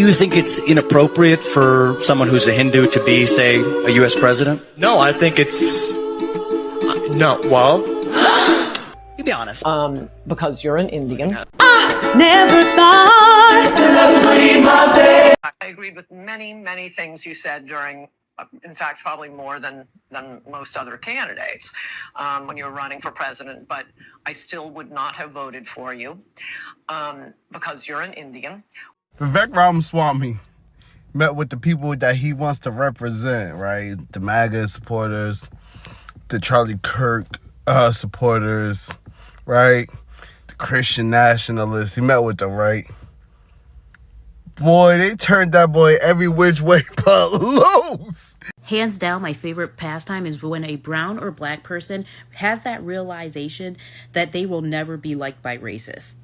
Do you think it's inappropriate for someone who's a Hindu to be, say, a U.S. president? No, I think it's... no, well... You be honest. Because you're an Indian. Never thought I agreed with many things you said during, in fact, probably more than most other candidates when you were running for president, but I still would not have voted for you because you're an Indian. Vivek Ramaswamy met with the people that he wants to represent, right? The MAGA supporters, the Charlie Kirk supporters, right? The Christian nationalists. He met with them, right? Boy, they turned that boy every which way but loose. Hands down, my favorite pastime is when a brown or black person has that realization that they will never be liked by racists.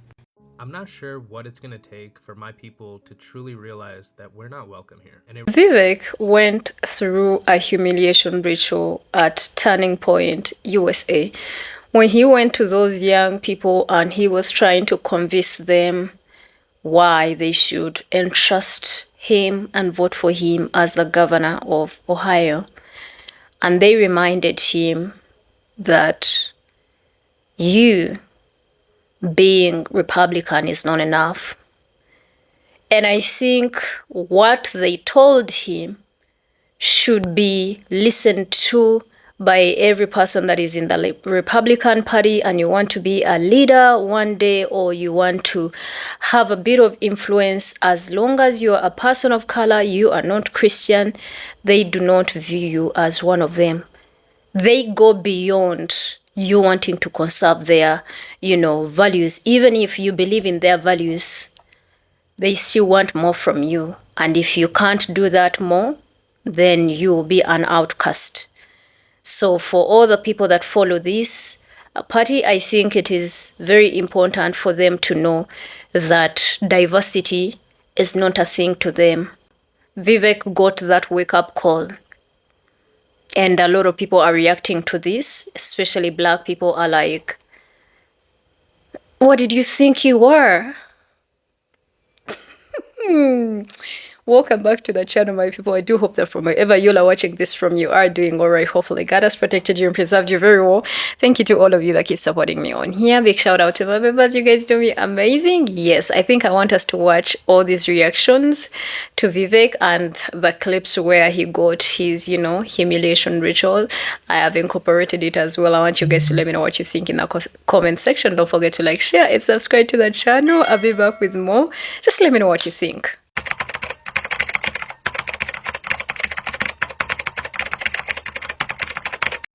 I'm not sure what it's going to take for my people to truly realize that we're not welcome here. And Vivek went through a humiliation ritual at Turning Point, USA, when he went to those young people and he was trying to convince them why they should entrust him and vote for him as the governor of Ohio. And they reminded him that you being Republican is not enough. And I think what they told him should be listened to by every person that is in the Republican Party and you want to be a leader one day or you want to have a bit of influence. As long as you are a person of color, you are not Christian, they do not view you as one of them. They go beyond you wanting to conserve their, values. Even if you believe in their values, they still want more from you. And if you can't do that more, then you will be an outcast. So for all the people that follow this party, I think it is very important for them to know that diversity is not a thing to them. Vivek got that wake-up call. And a lot of people are reacting to this, especially black people are like, what did you think you were? Welcome back to the channel, my people. I do hope that from wherever you are watching this from, you are doing all right. Hopefully, God has protected you and preserved you very well. Thank you to all of you that keep supporting me on here. Big shout out to my members. You guys do me amazing. Yes, I think I want us to watch all these reactions to Vivek and the clips where he got his, humiliation ritual. I have incorporated it as well. I want you guys to let me know what you think in the comment section. Don't forget to like, share, and subscribe to the channel. I'll be back with more. Just let me know what you think.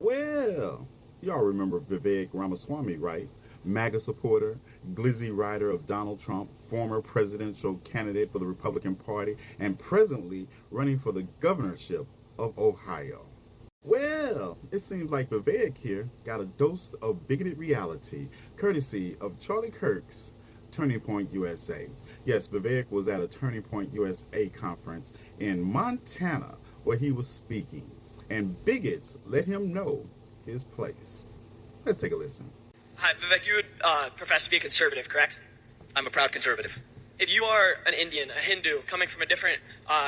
Well, y'all remember Vivek Ramaswamy, right? MAGA supporter, glizzy rider of Donald Trump, former presidential candidate for the Republican Party, and presently running for the governorship of Ohio. Well, it seems like Vivek here got a dose of bigoted reality, courtesy of Charlie Kirk's Turning Point USA. Yes, Vivek was at a Turning Point USA conference in Montana where he was speaking, and bigots let him know his place. Let's take a listen. Hi, Vivek, you would profess to be a conservative, correct? I'm a proud conservative. If you are an Indian, a Hindu, coming from a different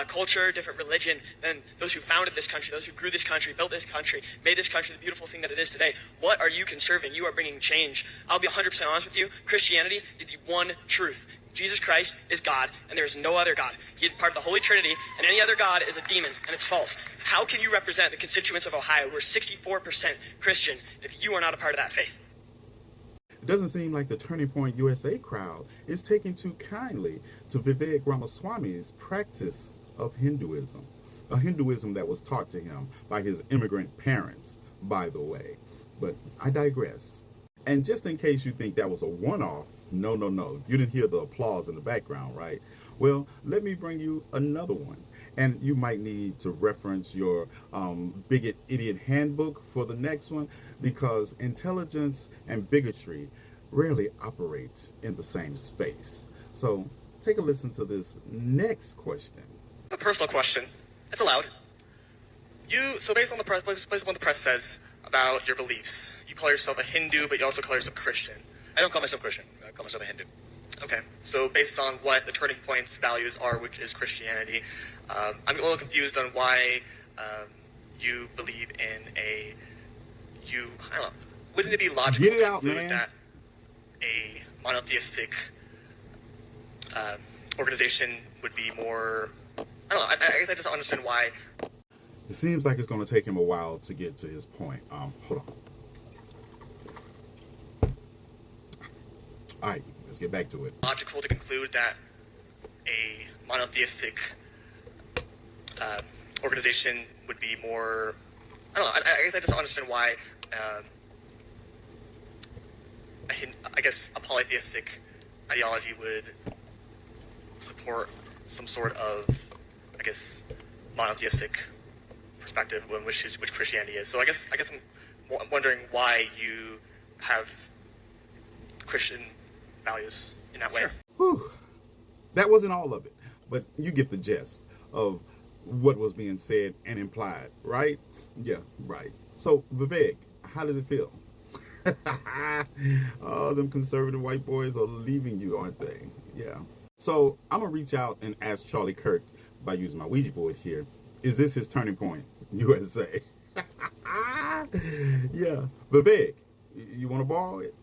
culture, different religion than those who founded this country, those who grew this country, built this country, made this country the beautiful thing that it is today, what are you conserving? You are bringing change. I'll be 100% honest with you. Christianity is the one truth. Jesus Christ is God, and there is no other God. He is part of the Holy Trinity, and any other God is a demon, and it's false. How can you represent the constituents of Ohio who are 64% Christian if you are not a part of that faith? It doesn't seem like the Turning Point USA crowd is taking too kindly to Vivek Ramaswamy's practice of Hinduism, a Hinduism that was taught to him by his immigrant parents, by the way. But I digress. And just in case you think that was a one-off, no. You didn't hear the applause in the background, right? Well, let me bring you another one. And you might need to reference your bigot idiot handbook for the next one, because intelligence and bigotry rarely operate in the same space. So take a listen to this next question. A personal question. It's allowed. So based on the press, based on what the press says about your beliefs, you call yourself a Hindu, but you also call yourself Christian. I don't call myself Christian. I call myself a Hindu. Okay, so based on what the Turning Point's values are, which is Christianity, I'm a little confused on why you believe in I don't know, wouldn't it be logical Get it to out, conclude man. that a monotheistic organization would be more, I don't know, I guess I just don't understand why. It seems like it's going to take him a while to get to his point. Hold on. All right, let's get back to it. Logical to conclude that a monotheistic organization would be more, I don't know, I guess I just don't understand why I guess a polytheistic ideology would support some sort of, I guess, monotheistic perspective, which Christianity is. So I guess I'm wondering why you have Christian values in that way. Sure. Whew. That wasn't all of it, but you get the gist of what was being said and implied, right? Yeah, right. So, Vivek, how does it feel? Oh, them conservative white boys are leaving you, aren't they? Yeah. So, I'm going to reach out and ask Charlie Kirk by using my Ouija board here. Is this his turning point, USA? Yeah. Vivek, you want to borrow it?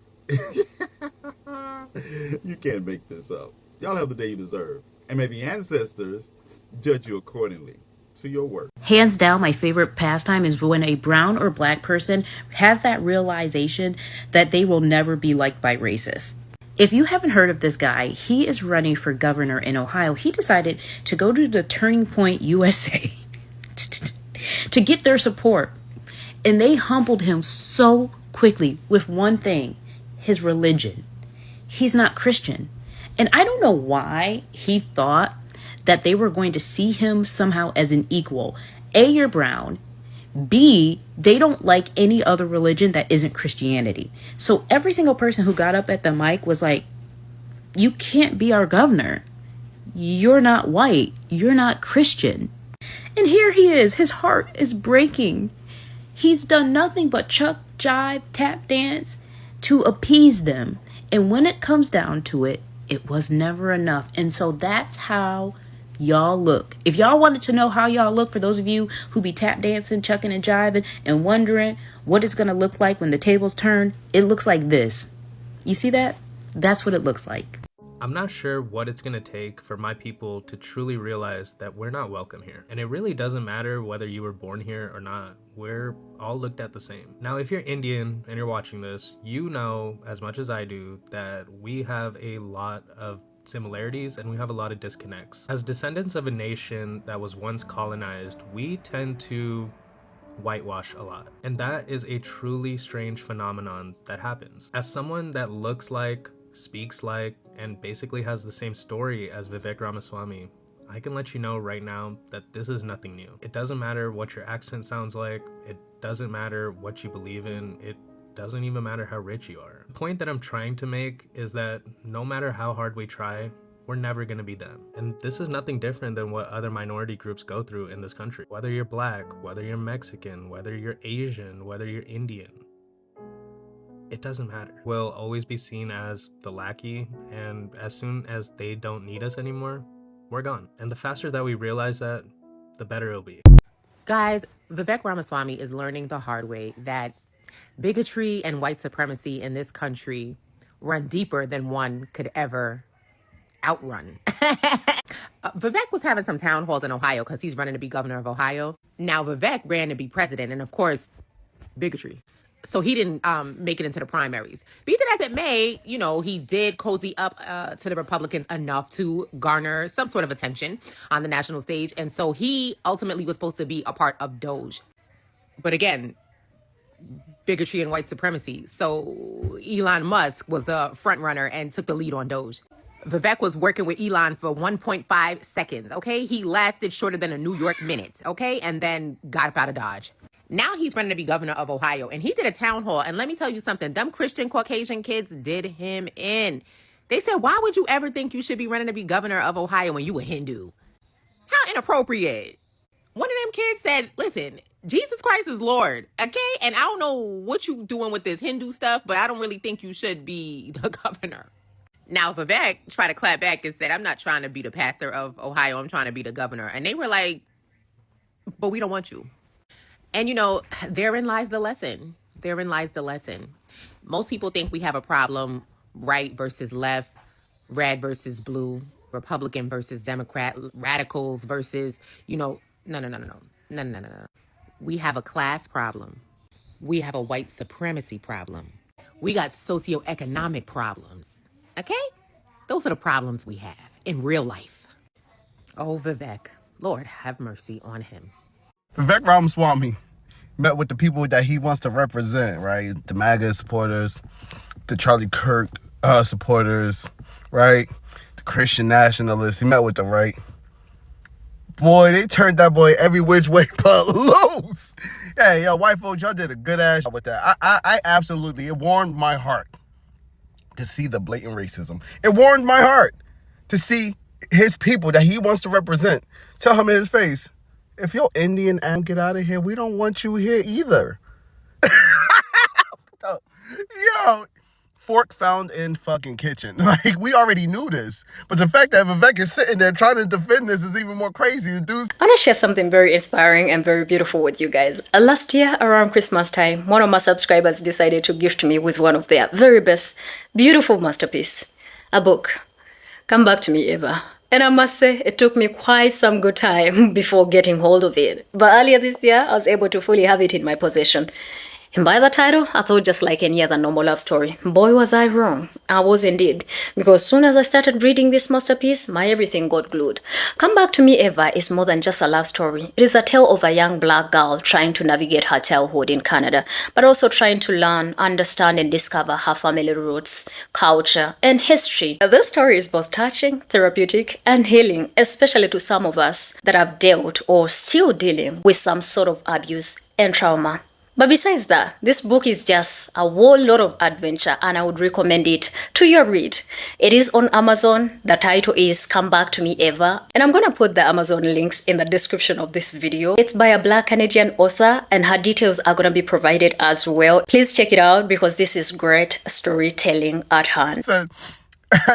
You can't make this up. Y'all have the day you deserve. And may the ancestors judge you accordingly to your work. Hands down, my favorite pastime is when a brown or black person has that realization that they will never be liked by racists. If you haven't heard of this guy, he is running for governor in Ohio. He decided to go to the Turning Point USA to get their support. And they humbled him so quickly with one thing, his religion. He's not Christian. And I don't know why he thought that they were going to see him somehow as an equal. A, you're brown. B, they don't like any other religion that isn't Christianity. So every single person who got up at the mic was like, you can't be our governor. You're not white. You're not Christian. And here he is. His heart is breaking. He's done nothing but chuck, jive, tap dance to appease them. And when it comes down to it, it was never enough. And so that's how y'all look. If y'all wanted to know how y'all look, for those of you who be tap dancing, chucking and jiving and wondering what it's going to look like when the tables turn, it looks like this. You see that? That's what it looks like. I'm not sure what it's going to take for my people to truly realize that we're not welcome here. And it really doesn't matter whether you were born here or not. We're all looked at the same. Now, if you're Indian and you're watching this, you know as much as I do that we have a lot of similarities and we have a lot of disconnects. As descendants of a nation that was once colonized, we tend to whitewash a lot. And that is a truly strange phenomenon that happens. As someone that looks like, speaks like, and basically has the same story as Vivek Ramaswamy, I can let you know right now that this is nothing new. It doesn't matter what your accent sounds like. It doesn't matter what you believe in. It doesn't even matter how rich you are. The point that I'm trying to make is that no matter how hard we try, we're never going to be them. And this is nothing different than what other minority groups go through in this country. Whether you're black, whether you're Mexican, whether you're Asian, whether you're Indian, it doesn't matter. We'll always be seen as the lackey, and as soon as they don't need us anymore, we're gone. And the faster that we realize that, the better it'll be. Guys, Vivek Ramaswamy is learning the hard way that bigotry and white supremacy in this country run deeper than one could ever outrun. Vivek was having some town halls in Ohio because he's running to be governor of Ohio. Now, Vivek ran to be president, and of course, bigotry. So he didn't make it into the primaries. Be that as it may, you know, he did cozy up to the Republicans enough to garner some sort of attention on the national stage. And so he ultimately was supposed to be a part of Doge. But again, bigotry and white supremacy. So Elon Musk was the front runner and took the lead on Doge. Vivek was working with Elon for 1.5 seconds, okay? He lasted shorter than a New York minute, okay? And then got up out of Dodge. Now he's running to be governor of Ohio, and he did a town hall. And let me tell you something, them Christian Caucasian kids did him in. They said, why would you ever think you should be running to be governor of Ohio when you a Hindu? How inappropriate. One of them kids said, listen, Jesus Christ is Lord, okay? And I don't know what you doing with this Hindu stuff, but I don't really think you should be the governor. Now, Vivek tried to clap back and said, I'm not trying to be the pastor of Ohio. I'm trying to be the governor. And they were like, but we don't want you. And, you know, therein lies the lesson. Therein lies the lesson. Most people think we have a problem, right versus left, red versus blue, Republican versus Democrat, radicals versus, you know, no. We have a class problem. We have a white supremacy problem. We got socioeconomic problems. Okay? Those are the problems we have in real life. Oh, Vivek. Lord, have mercy on him. Vivek Ramaswamy met with the people that he wants to represent, right? The MAGA supporters, the Charlie Kirk supporters, right? The Christian nationalists. He met with them, right? Boy, they turned that boy every which way but loose. Hey, yo, white folks, y'all did a good ass job with that. I absolutely, it warmed my heart to see the blatant racism. It warmed my heart to see his people that he wants to represent tell him in his face, if you're Indian and get out of here, we don't want you here either. Yo, fork found in fucking kitchen. Like, we already knew this. But the fact that Vivek is sitting there trying to defend this is even more crazy. The dude's... I want to share something very inspiring and very beautiful with you guys. Last year, around Christmas time, one of my subscribers decided to gift me with one of their very best, beautiful masterpiece, a book. Come Back to Me, Eva. And I must say, it took me quite some good time before getting hold of it. But earlier this year, I was able to fully have it in my possession. And by the title, I thought just like any other normal love story. Boy, was I wrong. I was indeed. Because as soon as I started reading this masterpiece, my everything got glued. Come Back to Me, Eva is more than just a love story. It is a tale of a young black girl trying to navigate her childhood in Canada, but also trying to learn, understand, and discover her family roots, culture, and history. This story is both touching, therapeutic, and healing, especially to some of us that have dealt or still dealing with some sort of abuse and trauma. But besides that, this book is just a whole lot of adventure, and I would recommend it to your read. It is on Amazon. The title is Come Back to Me, Eva. And I'm going to put the Amazon links in the description of this video. It's by a Black Canadian author, and her details are going to be provided as well. Please check it out because this is great storytelling at hand. Said,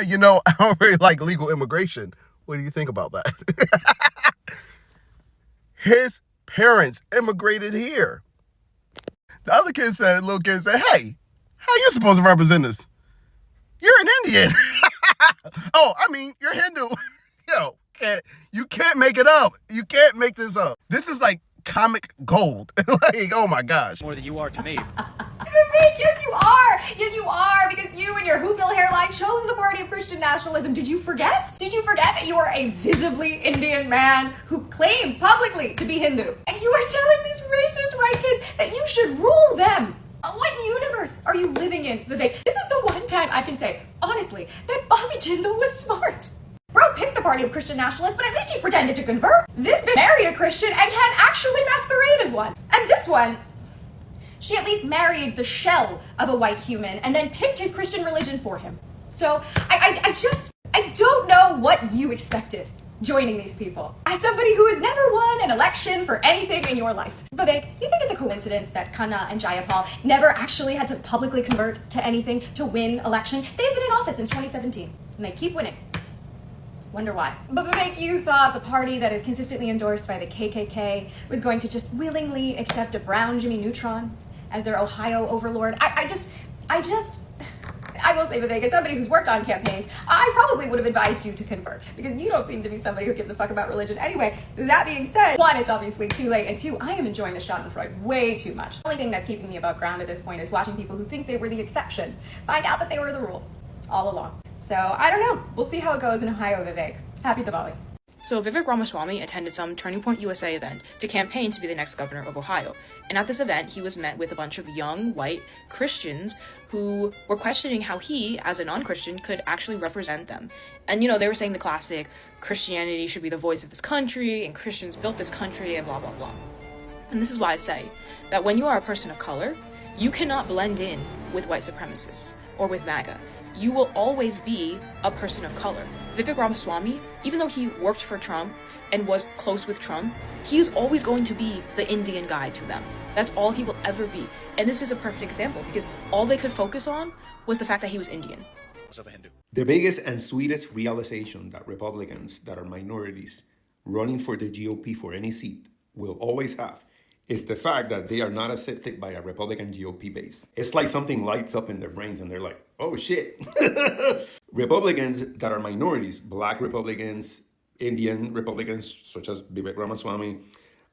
you know, I don't really like legal immigration. What do you think about that? His parents immigrated here. The other kid said, little kid said, hey, how you supposed to represent us? You're an Indian. Oh, I mean, you're Hindu. Yo, you can't make it up. You can't make this up. This is like comic gold. Like, oh my gosh. More than you are to me. Vivek, yes you are! Yes you are, because you and your hoopville hairline chose the party of Christian nationalism. Did you forget? Did you forget that you are a visibly Indian man who claims publicly to be Hindu? And you are telling these racist white kids that you should rule them? What universe are you living in, Vivek? This is the one time I can say, honestly, that Bobby Jindal was smart. Bro picked the party of Christian nationalists, but at least he pretended to convert. This bitch married a Christian and can actually masquerade as one. And this one, she at least married the shell of a white human and then picked his Christian religion for him. So I don't know what you expected joining these people. As somebody who has never won an election for anything in your life. Vivek, you think it's a coincidence that Khanna and Jayapal never actually had to publicly convert to anything to win election? They've been in office since 2017 and they keep winning. Wonder why. But Vivek, you thought the party that is consistently endorsed by the KKK was going to just willingly accept a brown Jimmy Neutron as their Ohio overlord. I will say, Vivek, as somebody who's worked on campaigns, I probably would have advised you to convert because you don't seem to be somebody who gives a fuck about religion. Anyway, that being said, one, it's obviously too late, and two, I am enjoying the Schadenfreude way too much. The only thing that's keeping me above ground at this point is watching people who think they were the exception find out that they were the rule all along. So, I don't know. We'll see how it goes in Ohio, Vivek. Happy Diwali. So Vivek Ramaswamy attended some Turning Point USA event to campaign to be the next governor of Ohio. And at this event, he was met with a bunch of young, white Christians who were questioning how he, as a non-Christian, could actually represent them. And, you know, they were saying the classic, Christianity should be the voice of this country, and Christians built this country, and blah, blah, blah. And this is why I say that when you are a person of color, you cannot blend in with white supremacists or with MAGA. You will always be a person of color. Vivek Ramaswamy, even though he worked for Trump and was close with Trump, he is always going to be the Indian guy to them. That's all he will ever be. And this is a perfect example because all they could focus on was the fact that he was Indian. regardless of a Hindu. The biggest and sweetest realization that Republicans that are minorities running for the GOP for any seat will always have is the fact that they are not accepted by a Republican GOP base. It's like something lights up in their brains and they're like, oh shit. Republicans that are minorities, Black Republicans, Indian Republicans, such as Vivek Ramaswamy,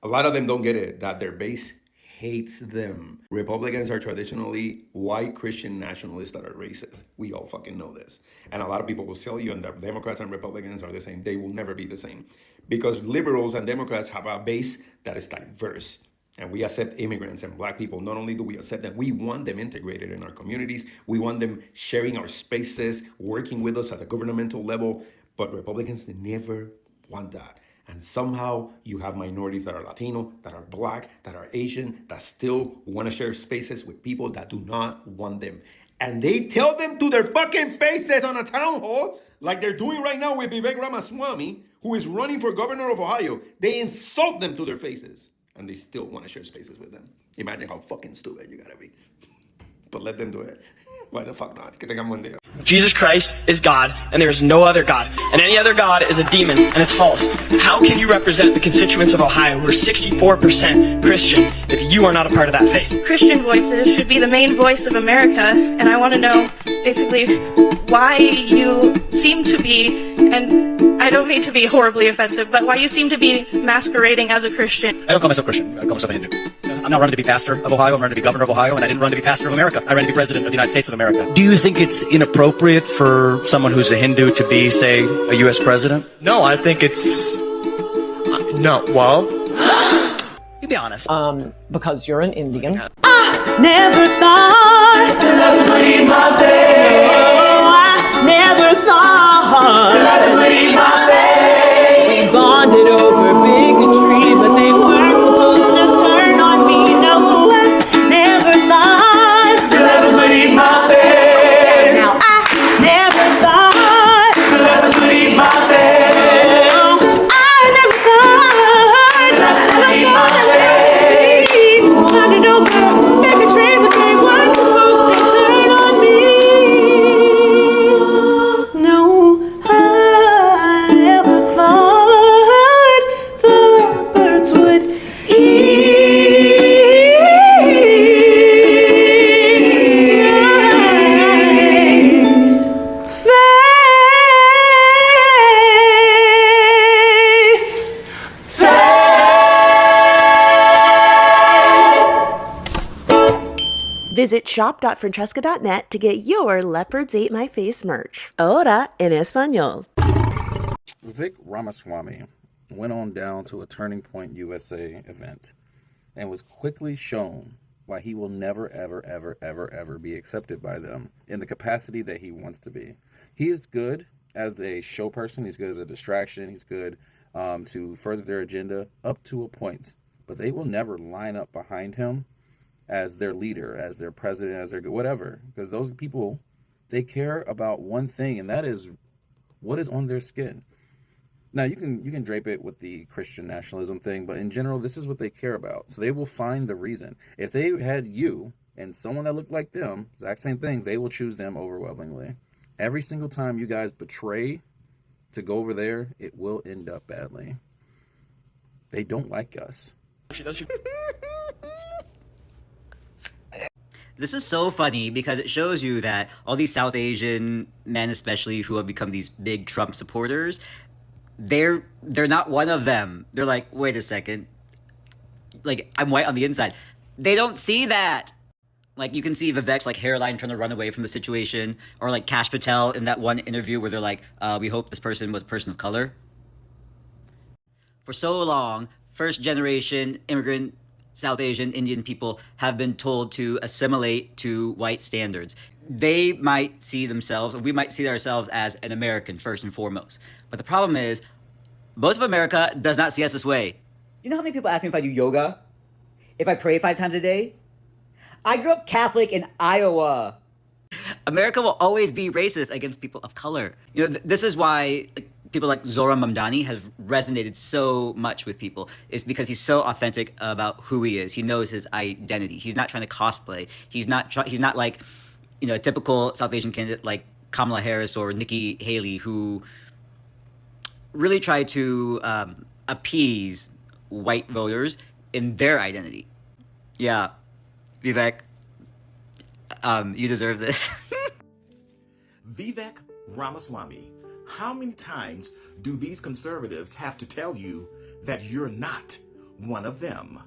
a lot of them don't get it, that their base hates them. Republicans are traditionally white Christian nationalists that are racist. We all fucking know this. And a lot of people will tell you, and that Democrats and Republicans are the same. They will never be the same. Because liberals and Democrats have a base that is diverse. And we accept immigrants and Black people. Not only do we accept them, we want them integrated in our communities. We want them sharing our spaces, working with us at a governmental level. But Republicans never want that. And somehow you have minorities that are Latino, that are Black, that are Asian, that still want to share spaces with people that do not want them. And they tell them to their fucking faces on a town hall, like they're doing right now with Vivek Ramaswamy, who is running for governor of Ohio. They insult them to their faces. And they still want to share spaces with them. Imagine how fucking stupid you gotta be. But let them do it. Why the fuck not? Que tengan buen día. Jesus Christ is God, and there is no other God. And any other God is a demon, and it's false. How can you represent the constituents of Ohio who are 64% Christian if you are not a part of that faith? Christian voices should be the main voice of America, and I want to know, basically, why you seem to be, and I don't mean to be horribly offensive, but why you seem to be masquerading as a Christian. I don't call myself Christian. I call myself a Hindu. I'm not running to be pastor of Ohio. I'm running to be governor of Ohio, and I didn't run to be pastor of America. I ran to be president of the United States of America. Do you think it's inappropriate for someone who's a Hindu to be, say, a U.S. president? No, I think it's... no, well... You be honest. Because you're an Indian. Never thought that I would leave my faith. I never thought that I would leave my faith. We bonded over bigotry, but they weren't supposed to turn on me. No, I never thought that I would leave my faith. Now I never thought that I would leave my faith. No, I never thought that I would leave my faith. Bonded over bigotry, but they weren't supposed to turn on me. No, I never thought the birds would eat Visit shop.francesca.net to get your Leopards Ate My Face merch. Ahora en español. Vivek Ramaswamy went on down to a Turning Point USA event and was quickly shown why he will never, ever, ever, ever, ever be accepted by them in the capacity that he wants to be. He is good as a show person. He's good as a distraction. He's good to further their agenda up to a point. But they will never line up behind him as their leader, as their president, as their whatever. Because those people, they care about one thing, and that is what is on their skin. Now, you can drape it with the Christian nationalism thing, but in general, this is what they care about. So they will find the reason. If they had you and someone that looked like them, exact same thing, they will choose them overwhelmingly. Every single time you guys betray to go over there, it will end up badly. They don't like us. This is so funny because it shows you that all these South Asian men, especially who have become these big Trump supporters, they're not one of them. They're like, wait a second, like I'm white on the inside. They don't see that. Like you can see Vivek's like hairline trying to run away from the situation, or like Kash Patel in that one interview where they're like, we hope this person was a person of color. For so long, first generation immigrant South Asian, Indian people have been told to assimilate to white standards. They might see themselves, or we might see ourselves as an American first and foremost. But the problem is, most of America does not see us this way. You know how many people ask me if I do yoga? If I pray 5 times a day? I grew up Catholic in Iowa. America will always be racist against people of color. You know, this is why people like Zohran Mamdani have resonated so much with people. It's because he's so authentic about who he is. He knows his identity. He's not trying to cosplay. He's not like, you know, a typical South Asian candidate like Kamala Harris or Nikki Haley, who really try to appease white voters in their identity. Yeah, Vivek, you deserve this. Vivek Ramaswamy, how many times do these conservatives have to tell you that you're not one of them?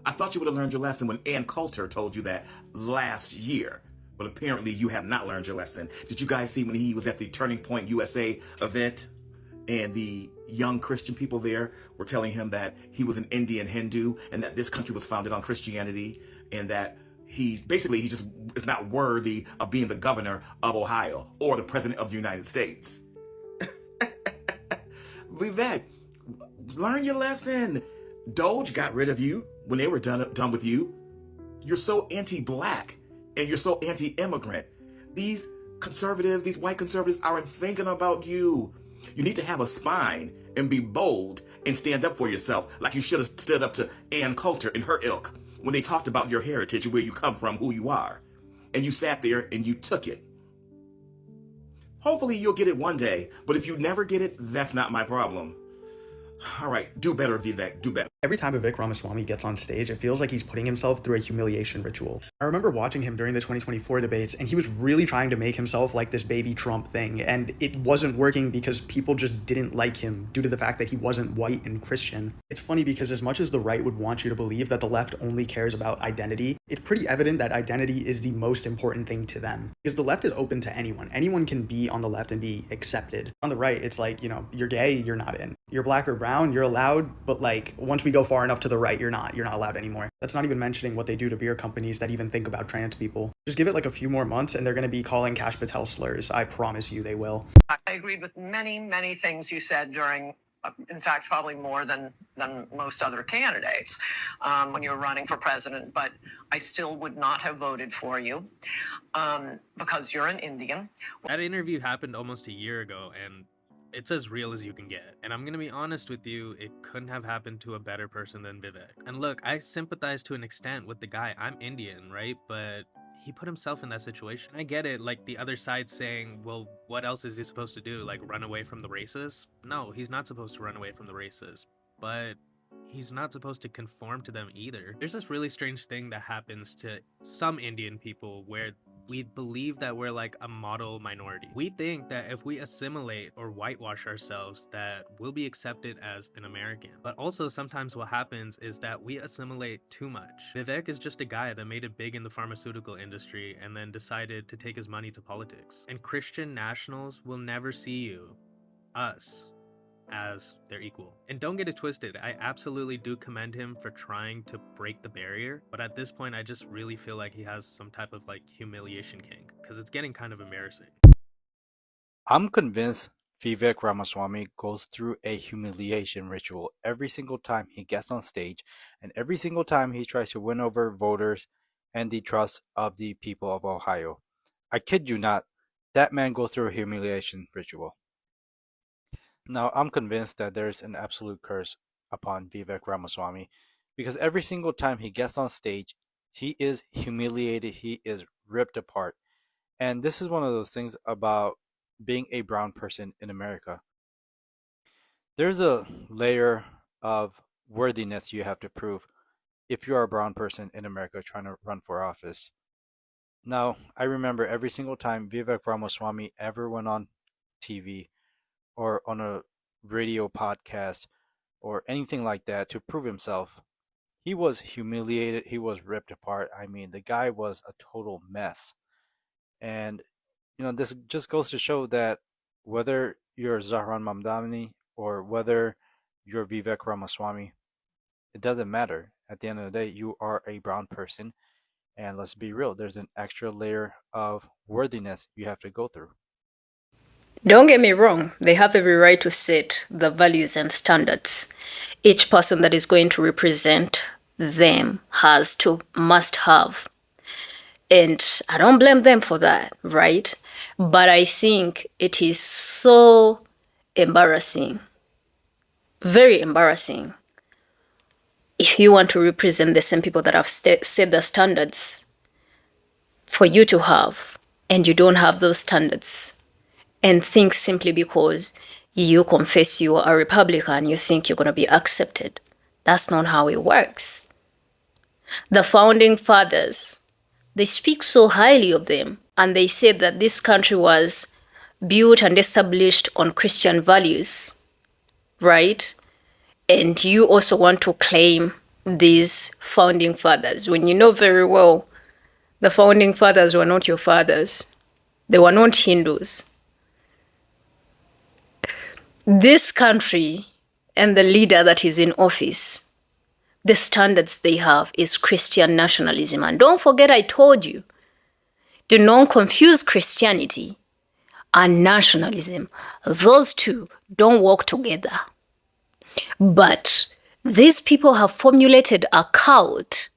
I thought you would have learned your lesson when Ann Coulter told you that last year. But apparently you have not learned your lesson. Did you guys see when he was at the Turning Point USA event and the young Christian people there were telling him that he was an Indian Hindu and that this country was founded on Christianity and that he just is not worthy of being the governor of Ohio or the president of the United States? Vivek, learn your lesson. Doge got rid of you when they were done with you. You're so anti-black and you're so anti-immigrant. These conservatives, these white conservatives aren't thinking about you. You need to have a spine and be bold and stand up for yourself like you should have stood up to Ann Coulter and her ilk when they talked about your heritage and where you come from, who you are. And you sat there and you took it. Hopefully you'll get it one day, but if you never get it, that's not my problem. All right, do better, Vivek, do better. Every time Vivek Ramaswamy gets on stage, it feels like he's putting himself through a humiliation ritual. I remember watching him during the 2024 debates, and he was really trying to make himself like this baby Trump thing, and it wasn't working because people just didn't like him due to the fact that he wasn't white and Christian. It's funny because as much as the right would want you to believe that the left only cares about identity, it's pretty evident that identity is the most important thing to them. Because the left is open to anyone. Anyone can be on the left and be accepted. On the right, it's like, you're gay, you're not in. You're black or brown, you're allowed, but like, once we go far enough to the right, you're not allowed anymore. That's not even mentioning what they do to beer companies that even think about trans people. Just give it like a few more months and they're going to be calling Kash Patel slurs. I promise you they will. I agreed with many, many things you said during, in fact, probably more than most other candidates when you were running for president, but I still would not have voted for you because you're an Indian. That interview happened almost a year ago, and it's as real as you can get. And I'm gonna be honest with you, it couldn't have happened to a better person than Vivek. And look, I sympathize to an extent with the guy. I'm Indian, right? But he put himself in that situation. I get it, like the other side saying, well, what else is he supposed to do? Like run away from the racists? No, he's not supposed to run away from the racists. But he's not supposed to conform to them either. There's this really strange thing that happens to some Indian people where we believe that we're like a model minority. We think that if we assimilate or whitewash ourselves, that we'll be accepted as an American. But also sometimes what happens is that we assimilate too much. Vivek is just a guy that made it big in the pharmaceutical industry and then decided to take his money to politics. And Christian nationals will never see you, us, as their equal. And don't get it twisted, I absolutely do commend him for trying to break the barrier, but at this point I just really feel like he has some type of like humiliation kink, because it's getting kind of embarrassing. I'm convinced Vivek Ramaswamy goes through a humiliation ritual every single time he gets on stage and every single time he tries to win over voters and the trust of the people of Ohio. I kid you not, that man goes through a humiliation ritual. Now, I'm convinced that there's an absolute curse upon Vivek Ramaswamy because every single time he gets on stage, he is humiliated, he is ripped apart. And this is one of those things about being a brown person in America. There's a layer of worthiness you have to prove if you are a brown person in America trying to run for office. Now, I remember every single time Vivek Ramaswamy ever went on TV or on a radio podcast or anything like that to prove himself, he was humiliated, he was ripped apart. I mean, the guy was a total mess. And, this just goes to show that whether you're Zahran Mamdani or whether you're Vivek Ramaswamy, it doesn't matter. At the end of the day, you are a brown person. And let's be real, there's an extra layer of worthiness you have to go through. Don't get me wrong, they have every right to set the values and standards each person that is going to represent them must have. And I don't blame them for that, right? But I think it is so embarrassing, very embarrassing, if you want to represent the same people that have set the standards for you to have, and you don't have those standards and think simply because you confess you are a Republican, you think you're going to be accepted. That's not how it works. The founding fathers, they speak so highly of them, and they said that this country was built and established on Christian values, right? And you also want to claim these founding fathers when you know very well the founding fathers were not your fathers. They were not Hindus. This country and the leader that is in office, the standards they have is Christian nationalism. And don't forget, I told you, do not confuse Christianity and nationalism. Those two don't work together. But these people have formulated a cult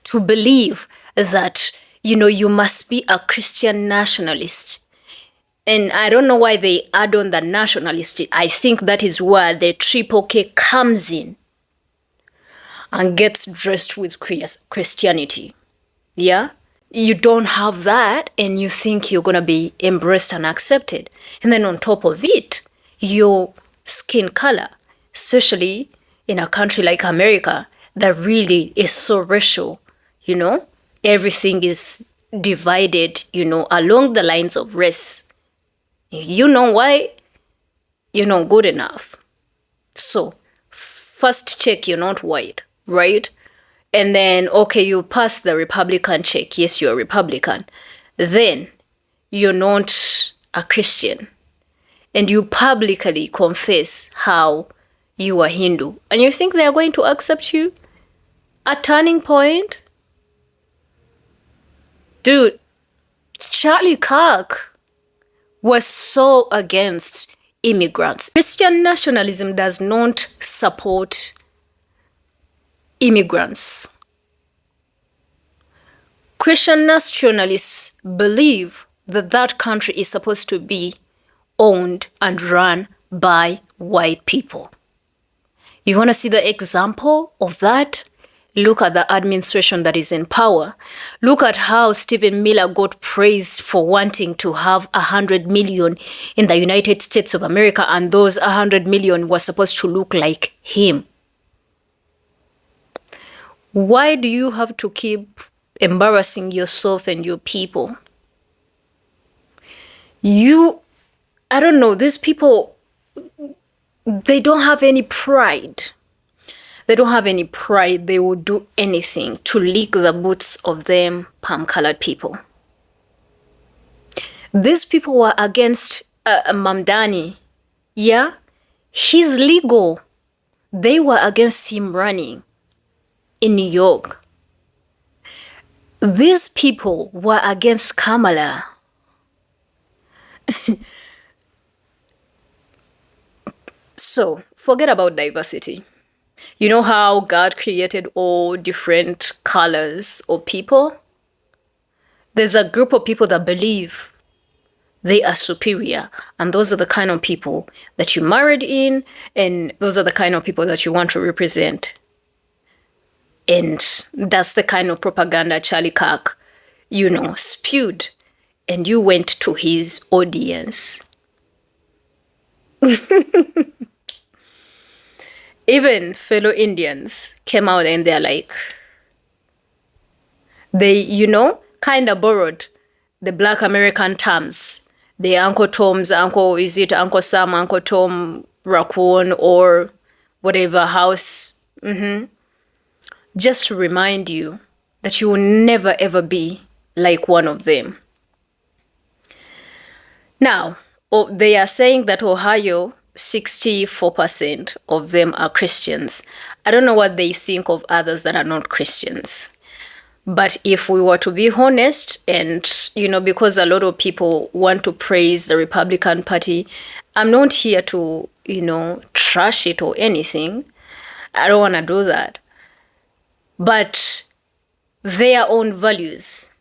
to believe that, you must be a Christian nationalist. And I don't know why they add on the nationalist. I think that is where the triple K comes in and gets dressed with Christianity. Yeah? You don't have that and you think you're going to be embraced and accepted. And then on top of it, your skin color, especially in a country like America that really is so racial, everything is divided, along the lines of race. You know why? You're not good enough. So, first check you're not white, right? And then, okay, you pass the Republican check. Yes, you're a Republican. Then, you're not a Christian. And you publicly confess how you are Hindu. And you think they are going to accept you? A turning point? Dude, Charlie Kirk was so against immigrants. Christian nationalism does not support immigrants. Christian nationalists believe that that country is supposed to be owned and run by white people. You want to see the example of that? Look at the administration that is in power. Look at how Stephen Miller got praised for wanting to have 100 million in the United States of America, and those 100 million were supposed to look like him. Why do you have to keep embarrassing yourself and your people? I don't know, these people, they don't have any pride. They don't have any pride. They will do anything to lick the boots of them palm-colored people. These people were against Mamdani. Yeah? He's legal. They were against him running in New York. These people were against Kamala. So, forget about diversity. You know how God created all different colors of people? There's a group of people that believe they are superior, and those are the kind of people that you married in, and those are the kind of people that you want to represent. And that's the kind of propaganda Charlie Kirk, spewed, and you went to his audience. Even fellow Indians came out and they're like, they, kind of borrowed the Black American terms. The Uncle Tom's, is it Uncle Sam, Uncle Tom, Raccoon, or whatever house. Just to remind you that you will never ever be like one of them. Now, they are saying that Ohio, 64% of them are Christians. I don't know what they think of others that are not Christians. But if we were to be honest, and, because a lot of people want to praise the Republican Party, I'm not here to, trash it or anything. I don't want to do that. But their own values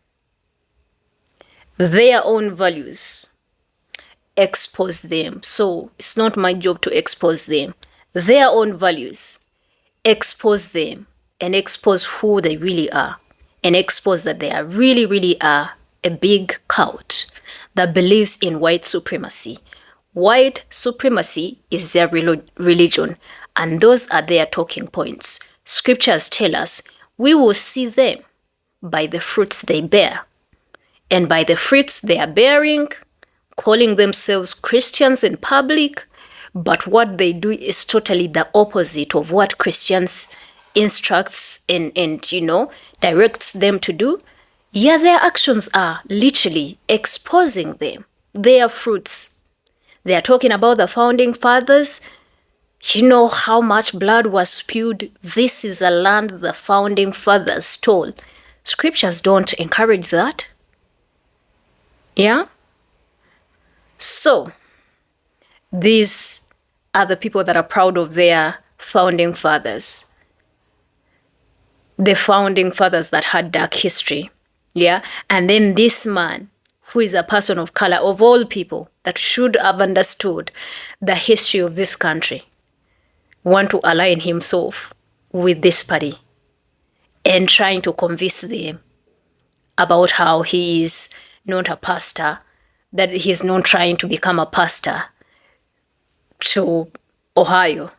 expose them. So it's not my job to expose them. Their own values expose them and expose who they really are, and expose that they are really, really are a big cult that believes in white supremacy. White supremacy is their religion, and those are their talking points. Scriptures tell us we will see them by the fruits they bear. And by the fruits they are bearing, calling themselves Christians in public, but what they do is totally the opposite of what Christians instructs and directs them to do. Yeah, their actions are literally exposing them, their fruits. They are talking about the founding fathers. You know how much blood was spewed? This is a land the founding fathers stole. Scriptures don't encourage that. Yeah? So, these are the people that are proud of their founding fathers. The founding fathers that had dark history. Yeah? And then this man, who is a person of color, of all people, that should have understood the history of this country, want to align himself with this party and trying to convince them about how he is not a pastor, that he's not trying to become a pastor to Ohio.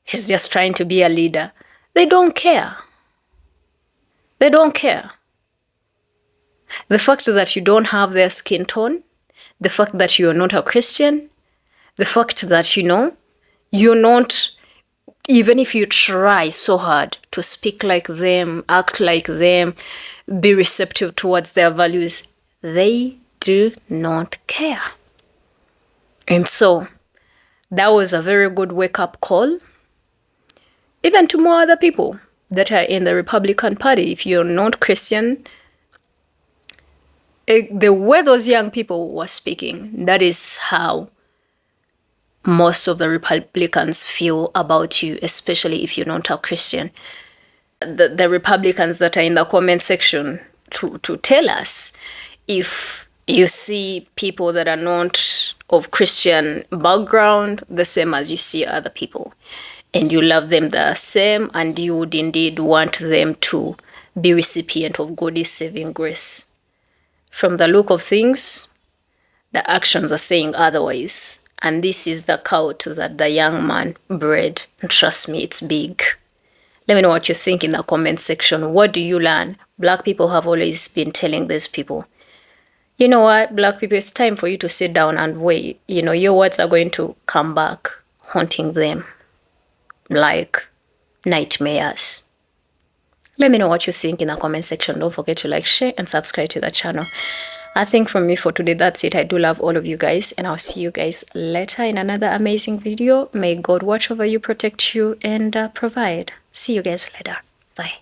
He's just trying to be a leader. They don't care. They don't care. The fact that you don't have their skin tone, the fact that you're not a Christian, the fact that, you're not, even if you try so hard to speak like them, act like them, be receptive towards their values, they do not care. And so that was a very good wake-up call, even to more other people that are in the Republican Party. If you're not Christian, the way those young people were speaking, that is how most of the Republicans feel about you, especially if you're not a Christian. The Republicans that are in the comment section to tell us if you see people that are not of Christian background the same as you see other people, and you love them the same, and you would indeed want them to be recipient of God's saving grace. From the look of things, the actions are saying otherwise. And this is the cult that the young man bred. And trust me, it's big. Let me know what you think in the comment section. What do you learn? Black people have always been telling these people, you know what, Black people, it's time for you to sit down and wait. Your words are going to come back, haunting them like nightmares. Let me know what you think in the comment section. Don't forget to like, share, and subscribe to the channel. I think from me for today, that's it. I do love all of you guys, and I'll see you guys later in another amazing video. May God watch over you, protect you, and provide. See you guys later. Bye.